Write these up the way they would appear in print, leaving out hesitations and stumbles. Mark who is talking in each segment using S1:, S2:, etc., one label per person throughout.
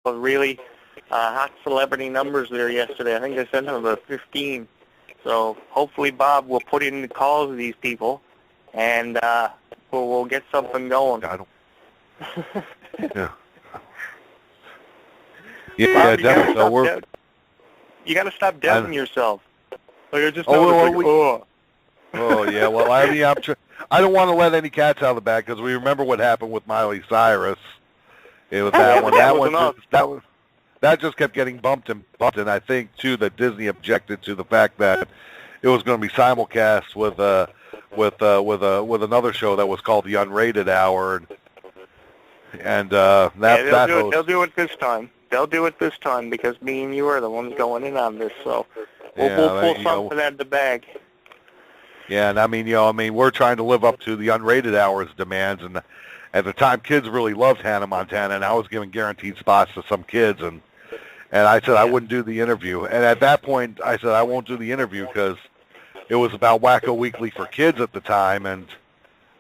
S1: really hot celebrity numbers there yesterday. I think I sent him about 15. So hopefully Bob will put in the calls of these people, and we'll get something going.
S2: I don't. Yeah.
S1: Bob,
S2: definitely.
S1: You got to stop doubting yourself. Like, I just
S2: Oh, yeah. Well, I mean, I don't want to let any cats out of the bag because we remember what happened with Miley Cyrus. It was that one. That just kept getting bumped, and I think too that Disney objected to the fact that it was going to be simulcast with another show that was called the Unrated Hour, and
S1: they'll do it this time. They'll do it this time because me and you are the ones going in on this, so we'll pull something out of the bag.
S2: Yeah, and I mean, we're trying to live up to the Unrated Hour's demands, and at the time, kids really loved Hannah Montana, and I was giving guaranteed spots to some kids, and I said I wouldn't do the interview, and at that point, I said I won't do the interview because it was about Wacko Weekly for kids at the time, and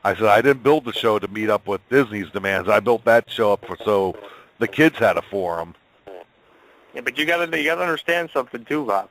S2: I said I didn't build the show to meet up with Disney's demands. I built that show up so the kids had a forum.
S1: Yeah, but you gotta understand something too, Bob.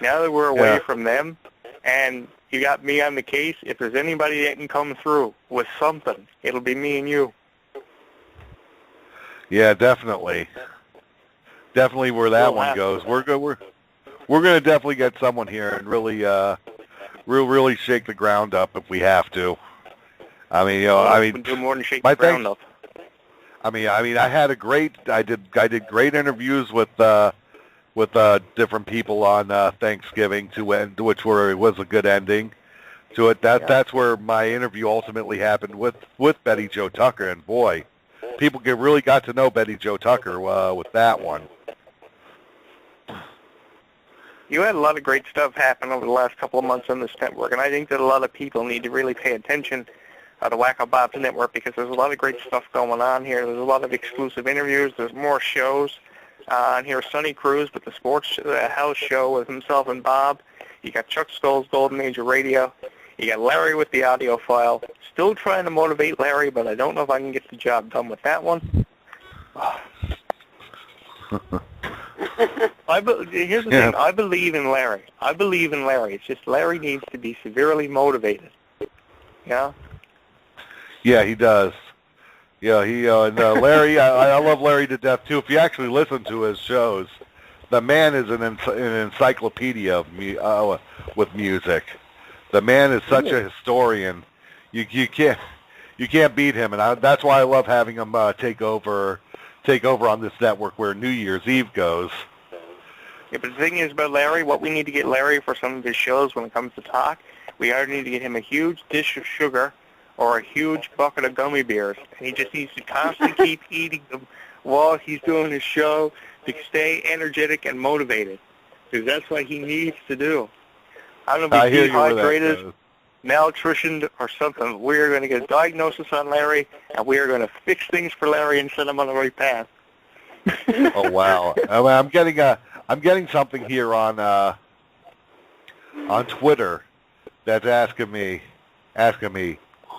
S1: Now that we're away from them, and you got me on the case, if there's anybody that can come through with something, it'll be me and you.
S2: Yeah, definitely. Definitely where that one goes. We're going to definitely get someone here and really shake the ground up if we have to. I mean,
S1: do more than shake the ground up.
S2: I did great interviews with different people on Thanksgiving which was a good ending to it. That's where my interview ultimately happened with Betty Jo Tucker, and boy, people really got to know Betty Jo Tucker with that one.
S1: You had a lot of great stuff happen over the last couple of months on this network, and I think that a lot of people need to really pay attention to Wacko Bob's network because there's a lot of great stuff going on here. There's a lot of exclusive interviews. There's more shows. On here, Sonny Cruz with the Sports House show with himself and Bob. You got Chuck Skull's Golden Age of Radio. You got Larry with the audio file. Still trying to motivate Larry, but I don't know if I can get the job done with that one. Here's the thing. I believe in Larry. It's just Larry needs to be severely motivated. Yeah?
S2: Yeah, he does. Yeah, and Larry, I love Larry to death, too. If you actually listen to his shows, the man is an encyclopedia with music. The man is such a historian. You can't beat him, and that's why I love having him take over on this network where New Year's Eve goes.
S1: Yeah, but the thing is about Larry, what we need to get Larry for some of his shows when it comes to talk, we either need to get him a huge dish of sugar or a huge bucket of gummy bears, and he just needs to constantly keep eating them while he's doing his show to stay energetic and motivated, because that's what he needs to do. I don't know if he's dehydrated, malnutritioned, or something. We are going to get a diagnosis on Larry, and we are going to fix things for Larry and set him on the right path.
S2: Oh wow! I'm getting something here on Twitter that's asking me.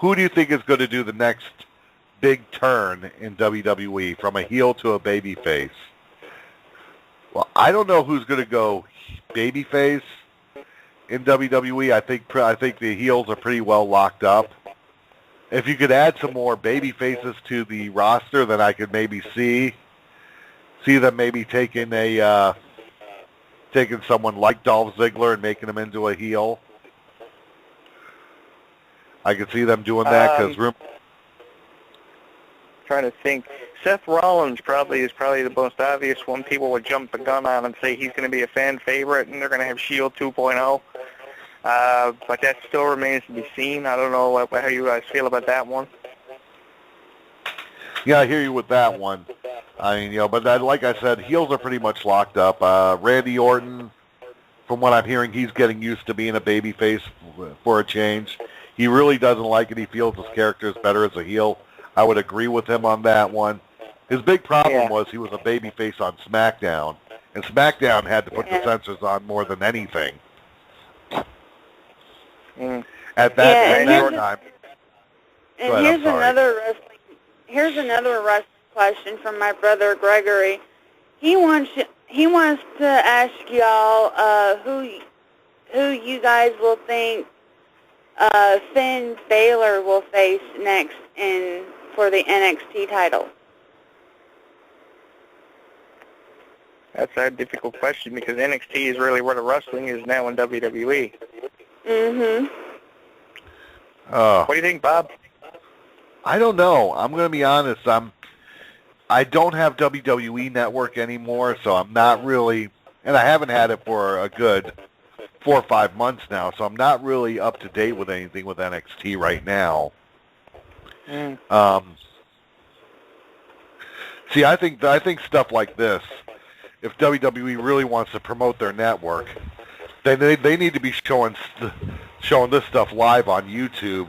S2: Who do you think is going to do the next big turn in WWE from a heel to a babyface? Well, I don't know who's going to go babyface in WWE. I think the heels are pretty well locked up. If you could add some more babyfaces to the roster, then I could maybe see them maybe taking someone like Dolph Ziggler and making him into a heel. I could see them doing that because
S1: trying to think. Seth Rollins is probably the most obvious one. People would jump the gun on and say he's going to be a fan favorite and they're going to have Shield 2.0. But that still remains to be seen. I don't know how you guys feel about that one.
S2: Yeah, I hear you with that one. I mean, but like I said, heels are pretty much locked up. Randy Orton, from what I'm hearing, he's getting used to being a babyface for a change. He really doesn't like it. He feels his character is better as a heel. I would agree with him on that one. His big problem was he was a babyface on SmackDown, and SmackDown had to put the censors on more than anything. At that time.
S3: And here's another wrestling question from my brother Gregory. he wants to ask y'all who you guys will think Finn Balor will face next for the NXT title.
S1: That's a difficult question because NXT is really where the wrestling is now in WWE.
S3: Mm-hmm.
S1: What do you think, Bob?
S2: I don't know. I'm going to be honest. I don't have WWE Network anymore, so I'm not really, and I haven't had it for a good 4 or 5 months now, so I'm not really up to date with anything with NXT right now. See, I think stuff like this, if WWE really wants to promote their network, then they need to be showing this stuff live on YouTube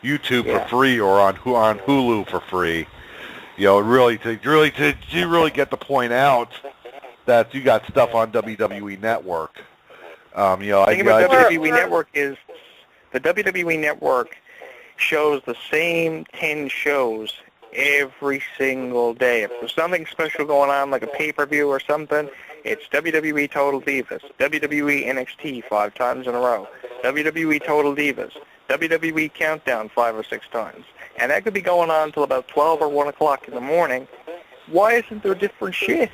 S2: for free or on Hulu for free. You know, really get the point out that you got stuff on WWE Network. You know,
S1: the thing about WWE Network is the WWE Network shows the same 10 shows every single day. If there's something special going on, like a pay-per-view or something, it's WWE Total Divas, WWE NXT 5 times in a row, WWE Total Divas, WWE Countdown 5 or 6 times. And that could be going on until about 12 or 1 o'clock in the morning. Why isn't there different shit?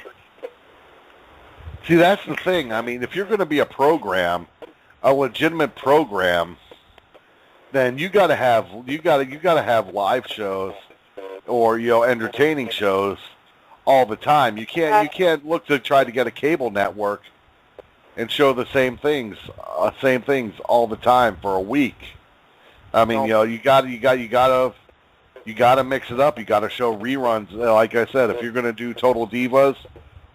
S2: See, that's the thing. I mean, if you're going to be a legitimate program, then you got to have live shows or, you know, entertaining shows all the time. You can't look to try to get a cable network and show the same things all the time for a week. I mean, you know, you got to mix it up. You got to show reruns. Like I said, if you're going to do Total Divas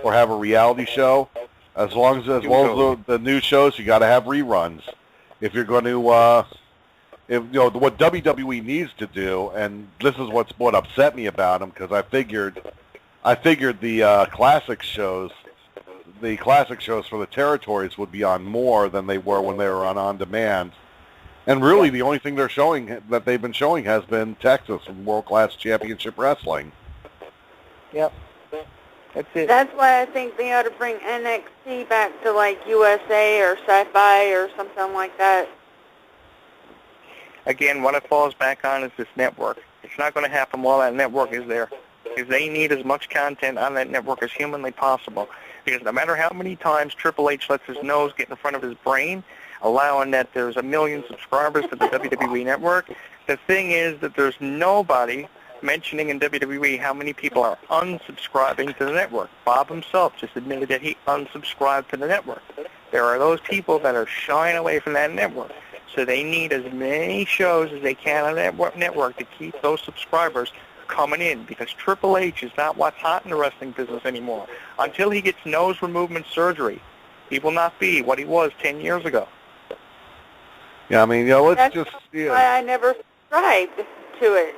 S2: or have a reality show, as well as the new shows, you got to have reruns. If you're going to, what WWE needs to do, and this is what upset me about them, because I figured the classic shows for the territories would be on more than they were when they were on demand. And really, the only thing they've been showing has been Texas and World Class Championship Wrestling.
S1: Yep. That's it.
S3: That's why I think they ought to bring NXT back to like USA or Sci-Fi or something like that.
S1: Again, what it falls back on is this network. It's not going to happen while that network is there, because they need as much content on that network as humanly possible. Because no matter how many times Triple H lets his nose get in front of his brain, allowing that there's 1 million subscribers to the WWE Network, the thing is that there's nobody mentioning in WWE how many people are unsubscribing to the network. Bob himself just admitted that he unsubscribed to the network. There are those people that are shying away from that network. So they need as many shows as they can on that network to keep those subscribers coming in, because Triple H is not what's hot in the wrestling business anymore. Until he gets nose removal surgery, he will not be what he was 10 years ago.
S2: Yeah, I mean, you know,
S3: That's why I never subscribed to it.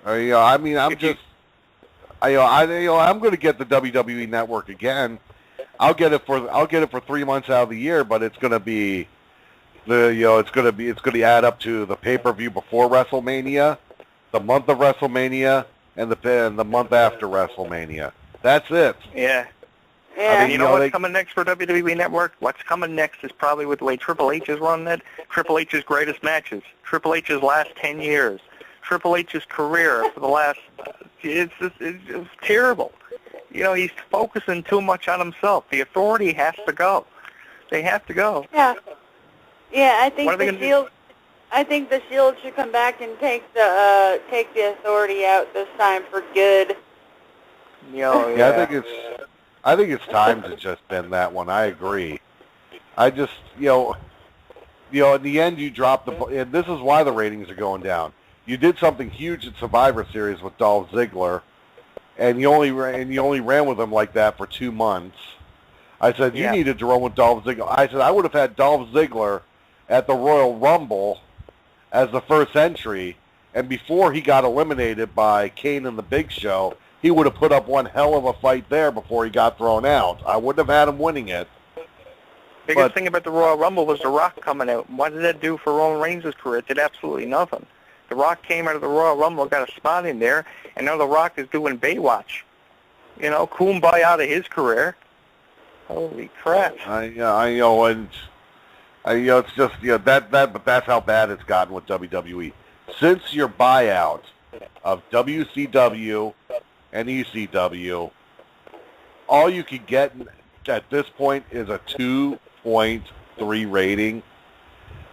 S2: You know, I mean, I'm going to get the WWE Network again. I'll get it for 3 months out of the year, but it's going to be it's going to add up to the pay-per-view before WrestleMania, the month of WrestleMania, and the month after WrestleMania. That's it.
S1: Yeah.
S3: Yeah.
S1: I mean, you know what's coming next for WWE Network? What's coming next is probably with the way Triple H has run it, Triple H's greatest matches, Triple H's last 10 years, Triple H's career for the last, it's terrible. You know, he's focusing too much on himself. The authority has to go. They have to go.
S3: Yeah. Yeah, I think the Shield should come back and take the authority out this time for good.
S2: Yeah, I think it's time to just bend that one. I agree. I just, in the end you drop and this is why the ratings are going down. You did something huge at Survivor Series with Dolph Ziggler, and you only ran with him like that for 2 months. I said, you needed to run with Dolph Ziggler. I said, I would have had Dolph Ziggler at the Royal Rumble as the first entry, and before he got eliminated by Kane and the Big Show, he would have put up one hell of a fight there before he got thrown out. I wouldn't have had him winning it.
S1: Biggest thing about the Royal Rumble was The Rock coming out. What did that do for Roman Reigns' career? It did absolutely nothing. The Rock came out of the Royal Rumble, got a spot in there, and now The Rock is doing Baywatch. kumbaya to his career. Holy crap!
S2: I know, and it's just but that's how bad it's gotten with WWE. Since your buyout of WCW and ECW, all you could get at this point is a 2.3 rating.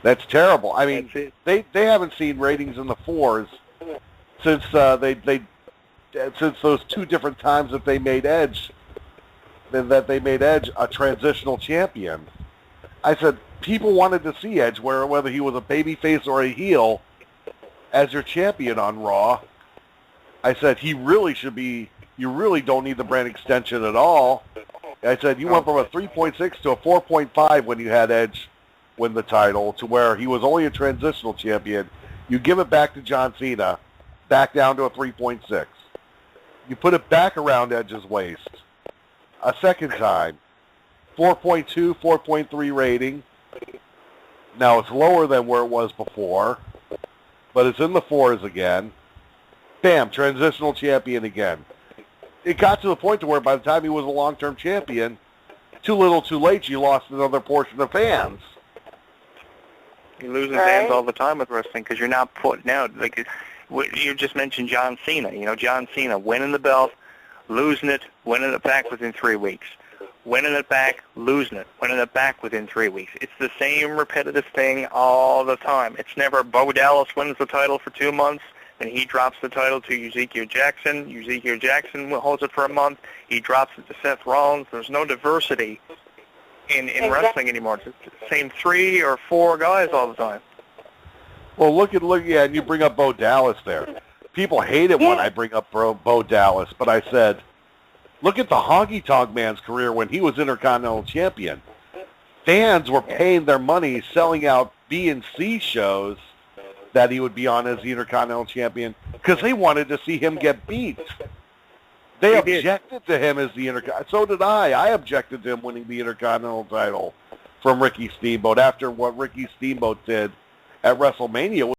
S2: That's terrible. I mean, they haven't seen ratings in the 4s since since those 2 different times that they made Edge a transitional champion. I said people wanted to see Edge, whether he was a babyface or a heel, as your champion on Raw. I said he really should be. You really don't need the brand extension at all. I said you went from a 3.6 to a 4.5 when you had Edge win the title, to where he was only a transitional champion. You give it back to John Cena, back down to a 3.6. You put it back around Edge's waist a second time, 4.2, 4.3 rating. Now it's lower than where it was before, but it's in the 4s again. Bam, transitional champion again. It got to the point to where by the time he was a long-term champion, too little too late, you lost another portion of fans.
S1: You're losing fans all the time with wrestling because you're not putting out, like you just mentioned John Cena. John Cena winning the belt, losing it, winning it back within 3 weeks. Winning it back, losing it, winning it back within 3 weeks. It's the same repetitive thing all the time. It's never Bo Dallas wins the title for 2 months, then he drops the title to Ezekiel Jackson. Ezekiel Jackson holds it for a month. He drops it to Seth Rollins. There's no diversity in wrestling anymore. It's the same 3 or 4 guys all the time.
S2: Well, look, and you bring up Bo Dallas there. People hate it when I bring up Bo Dallas, but I said, look at the Honky Tonk Man's career when he was Intercontinental Champion. Fans were paying their money selling out B and C shows that he would be on as the Intercontinental Champion because they wanted to see him get beat. They objected to him as the Intercontinental. So did I. I objected to him winning the Intercontinental title from Ricky Steamboat after what Ricky Steamboat did at WrestleMania.